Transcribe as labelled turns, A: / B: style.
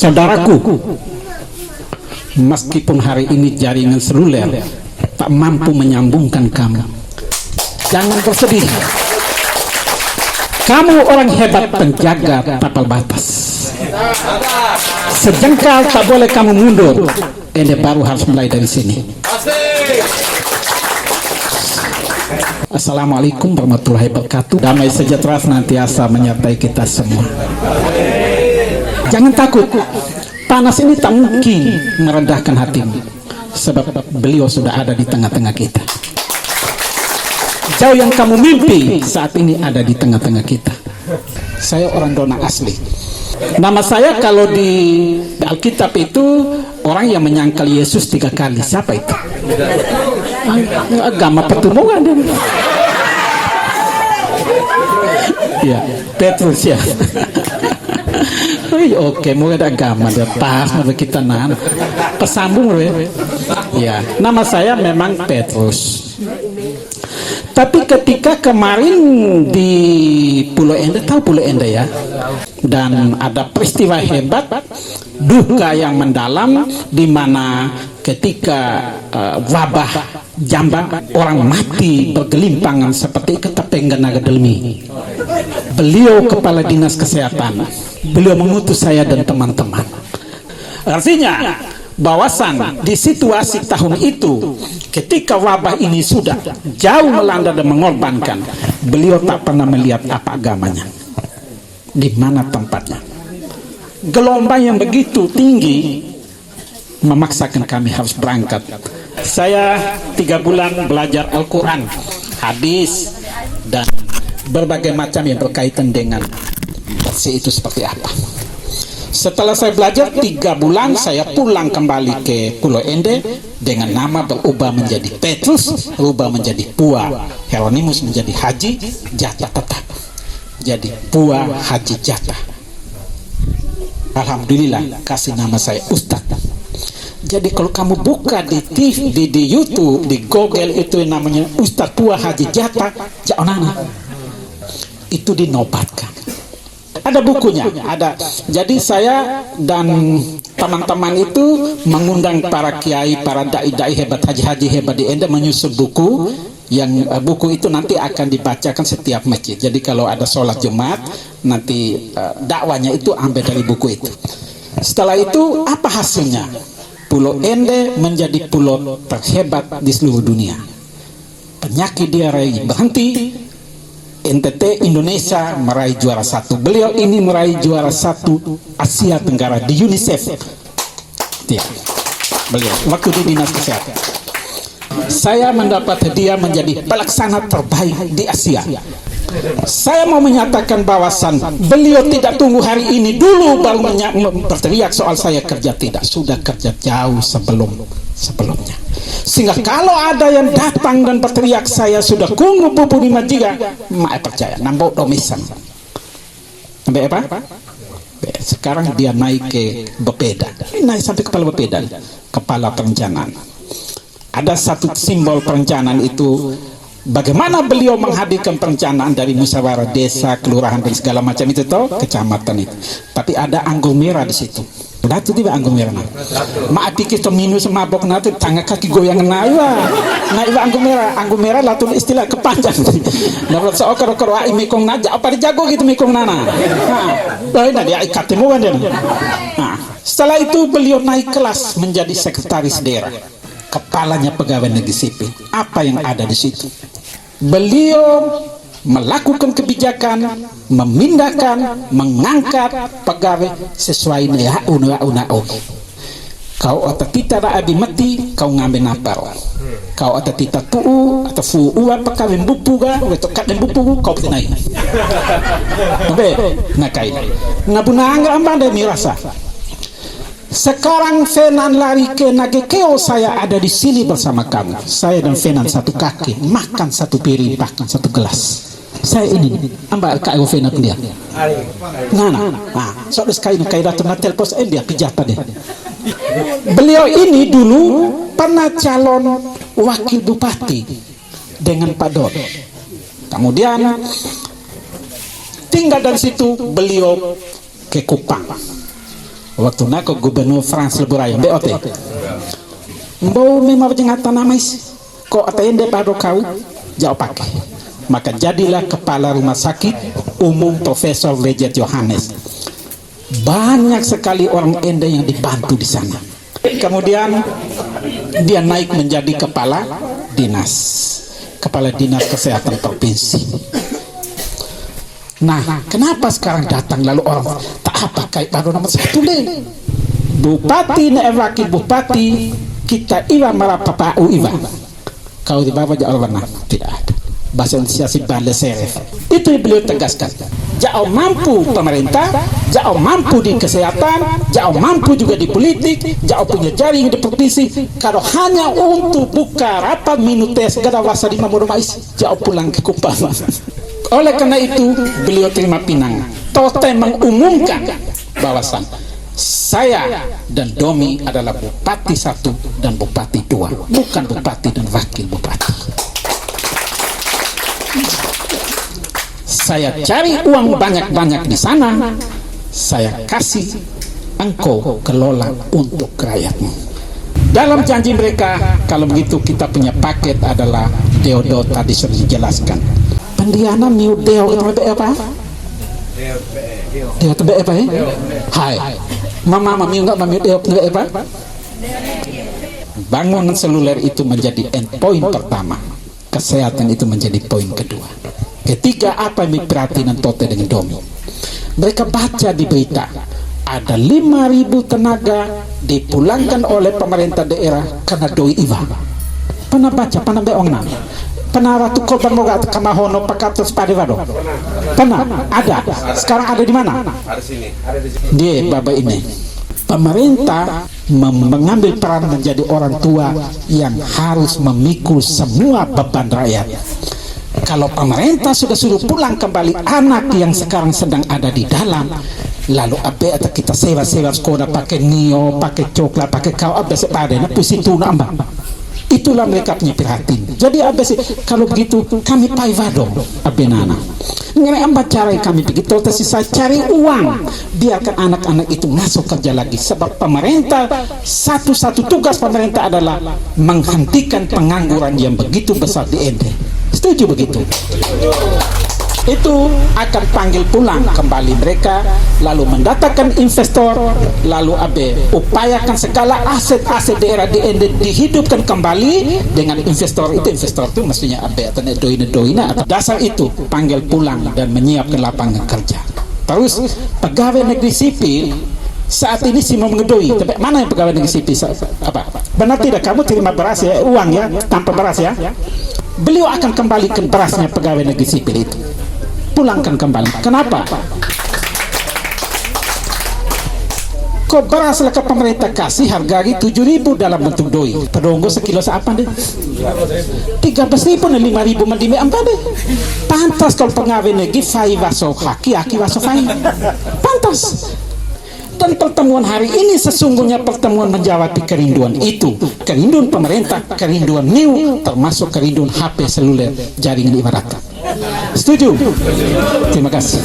A: Saudaraku, meskipun hari ini jaringan seluler tak mampu menyambungkan kamu, jangan bersedih. Kamu orang hebat penjaga tapal batas. Sejengkal tak boleh kamu mundur. Ini baru harus mulai dari sini. Assalamualaikum warahmatullahi wabarakatuh. Damai sejahtera senantiasa menyertai kita semua. Jangan takut. Panas ini tak mungkin merendahkan hatimu, sebab beliau sudah ada di tengah-tengah kita. Jauh yang kamu mimpi saat ini ada di tengah-tengah kita. Saya orang Dona asli. Nama saya kalau di Alkitab itu orang yang menyangkal Yesus 3 kali. Siapa itu? Agama pertumbuhan. Ya, Petrus ya. Oke, mulai ada agama dia pas kita pesambung ya. Nama saya memang Petrus. Tapi ketika kemarin di Pulau Ende, tahu Pulau Ende ya, dan ada peristiwa hebat, duka yang mendalam, di mana ketika wabah jambang, orang mati bergelimpangan seperti ketepeng naga delmi. Beliau kepala dinas kesehatan, beliau mengutus saya dan teman-teman. Artinya bahwasan di situasi tahun itu, ketika wabah ini sudah jauh melanda dan mengorbankan, beliau tak pernah melihat apa agamanya, di mana tempatnya. Gelombang yang begitu tinggi memaksakan kami harus berangkat. Saya 3 bulan belajar Al-Quran, hadis, dan berbagai macam yang berkaitan dengan bersih itu seperti apa. Setelah saya belajar 3 bulan, saya pulang kembali ke Pulau Ende dengan nama berubah menjadi Petrus, berubah menjadi Pua Hieronymus, menjadi Haji Jatah tetap. Jadi Pua Haji Jatah. Alhamdulillah kasih nama saya Ustadz. Jadi kalau kamu buka di TV, di YouTube, di Google itu yang namanya Ustadz Pua Haji Jatah, jangan itu dinobatkan. Ada bukunya, ada. Jadi saya dan teman-teman itu mengundang para kiai, para dai-dai hebat, haji-haji hebat di Ende menyusun buku, yang buku itu nanti akan dibacakan setiap masjid. Jadi kalau ada sholat Jumat, nanti dakwanya itu ambil dari buku itu. Setelah itu apa hasilnya? Pulau Ende menjadi pulau terhebat di seluruh dunia. Penyakit diare berhenti. NTT Indonesia meraih juara 1. Beliau ini meraih juara 1 Asia Tenggara di UNICEF. Ya, beliau waktu di dinas kesehatan. Saya mendapat hadiah menjadi pelaksana terbaik di Asia. Saya mau menyatakan bahwasan beliau tidak tunggu hari ini dulu baru berteriak soal saya kerja, tidak, sudah kerja jauh sebelumnya. Sehingga kalau ada yang datang dan berteriak saya sudah kunggu bubu di majiga, mak percaya nambah domisan. Sampai apa? Sekarang dia naik ke Bepeda, naik sampai kepala Bepeda, kepala perencanaan. Ada satu simbol perencanaan itu, bagaimana beliau menghadirkan perencanaan dari musyawarah desa, kelurahan dan segala macam itu toh, kecamatan itu. Tapi ada anggur merah di situ. Udah tuh tiba anggur merah. Mak pikir to minus mabok na tuh tangga kaki goyang na iwa anggur merah lah tuh istilah kepanjang. Dapat seokor-okor wa mikong naja apa dijago gitu mikong nana. Nah, dia ikatmu kan dia. Nah, setelah itu beliau naik kelas menjadi sekretaris daerah, kepalanya pegawai negeri sipil. Apa yang ada di situ? Beliau melakukan kebijakan, memindahkan, mengangkat pegawai sesuai una. Kau atau tita abi mati, kau ngambil napar. Kau atau tita tuu atau fuua pegawai bupuga, atau kaden bupu kau naik. Oke, nakai. Ngabunanga ambanda mirasa. Sekarang Fenan lari ke Nagekeo, saya ada di sini bersama kamu. Saya dan Fenan satu kaki, makan satu piring, bahkan satu gelas. Saya ini, amba kau Fenan dia. Nah, soalnya sekali kaya datang na telpos dia pijata deh. Beliau ini dulu pernah calon wakil bupati dengan Pak Dod. Kemudian tinggal dari situ beliau ke Kupang. waktu nako gubernur France Leburai BOT mbau memang jengatan namais kok atende pado kau jauh pakai, maka jadilah kepala rumah sakit umum Profesor Lejet Johannes. Banyak sekali orang Ende yang dibantu di sana. Kemudian dia naik menjadi kepala dinas kesehatan provinsi. Nah, kenapa sekarang datang lalu orang tak apa kayak baru nomor 1 deh. Bupati na wakil bupati kita iwa marapapa iwa. Kau di bawah jauh mana? Tidak ada. Bahasa Indonesia si bale seref. Itu yang beliau tegaskan. Jauh mampu pemerintah, jauh mampu di kesehatan, jauh mampu juga di politik, jauh punya jaring di provinsi. Kalau hanya untuk buka rapat minutes gada wasa di Mamurumais, jauh pulang ke Kupang. Oleh karena itu beliau terima pinang. Tote mengumumkan bahwasan saya dan Domi adalah Bupati 1 dan Bupati 2, bukan Bupati dan Wakil Bupati. Saya cari uang banyak-banyak di sana, saya kasih engkau kelola untuk rakyatmu. Dalam janji mereka, kalau begitu kita punya paket adalah Deodo tadi sudah dijelaskan. Pendiana miu Deo itu apa? Deo itu apa ya? Hai, mama miu enggak miu Deo itu apa? Bangunan seluler itu menjadi endpoint pertama, kesehatan itu menjadi poin kedua. Ketiga, apa yang perhatian Tote dengan Domi? Mereka baca di berita ada 5.000 tenaga dipulangkan oleh pemerintah daerah karena doi iwa. Pernah baca, pernah beong nama? Pernah ratu korban moga kamahono pakatos padewado? Pernah? Ada. Sekarang ada di mana? Ada sini. Ada di sini. Dia bapak ini. Pemerintah mengambil peran menjadi orang tua yang harus memikul semua beban rakyat. Kalau pemerintah sudah suruh pulang kembali anak yang sekarang sedang ada di dalam, lalu abe atau kita sewa sekolah pakai nio, pakai coklat, pakai kau abe sepada na pusitu nambah. Itulah mereka punya perhatian. Jadi abe sih kalau begitu kami pai vado abe nana. Nggak amba cara kami begitu, tapi saya cari uang biarkan anak-anak itu masuk kerja lagi. Sebab pemerintah satu-satu tugas pemerintah adalah menghentikan pengangguran yang begitu besar di Ende. Setuju begitu? Itu akan panggil pulang kembali mereka, lalu mendatangkan investor, lalu abe upayakan segala aset-aset daerah di Ende dihidupkan kembali dengan investor itu. Investor itu mestinya abe atau doina atau dasar itu panggil pulang dan menyiapkan lapangan kerja. Terus pegawai negeri sipil saat ini sih mau mengedoi, tapi mana yang pegawai negeri sipil apa? Benar tidak kamu terima beras ya, uang ya, tanpa beras ya? Beliau akan kembalikan berasnya pegawai negeri sipil itu, pulangkan kembali. Kenapa? Kok beras lah ke pemerintah kasih harga 7.000 dalam bentuk doi. Pedonggo sekilo seapa deh? 13.000 dan 5.000 mendime apa deh? Pantas kalau pegawai negeri fai waso haki waso fai. Pantas. Dan pertemuan hari ini sesungguhnya pertemuan menjawab kerinduan itu, kerinduan pemerintah, kerinduan new, termasuk kerinduan HP seluler jaringan ibarat. Setuju? Terima kasih.